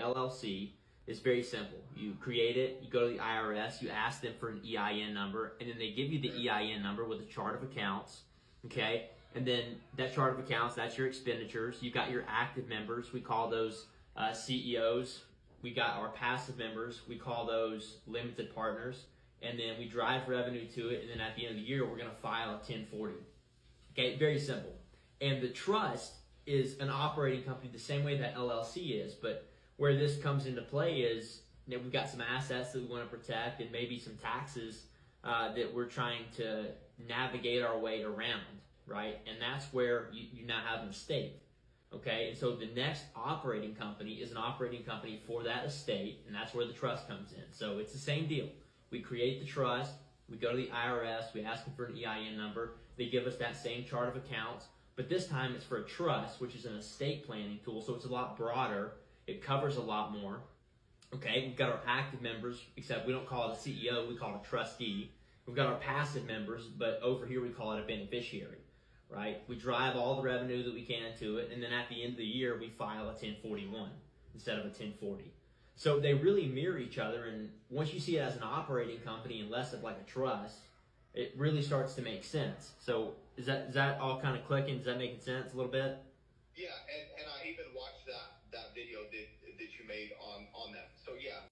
LLC is very simple. You create it, you go to the IRS, you ask them for an EIN number, and then they give you the EIN number with a chart of accounts, okay? And then that chart of accounts, that's your expenditures. You've got your active members. We call those CEOs. We got our passive members. We call those limited partners. And then we drive revenue to it, and then at the end of the year, we're going to file a 1040. Okay, very simple. And the trust is an operating company the same way that LLC is, but where this comes into play is that we've got some assets that we want to protect and maybe some taxes that we're trying to navigate our way around, right? And that's where you now have an estate, okay? And so the next operating company is an operating company for that estate, and that's where the trust comes in. So it's the same deal. We create the trust, we go to the IRS, we ask them for an EIN number, they give us that same chart of accounts, but this time it's for a trust, which is an estate planning tool, so it's a lot broader. It covers a lot more. Okay, we've got our active members, except we don't call it a CEO, we call it a trustee. We've got our passive members, but over here we call it a beneficiary, right? We drive all the revenue that we can to it, and then at the end of the year, we file a 1041 instead of a 1040. So they really mirror each other, and once you see it as an operating company and less of like a trust, it really starts to make sense. So is that all kind of clicking? Is that making sense a little bit? Yeah, and I even watched that video that you made on that. So yeah.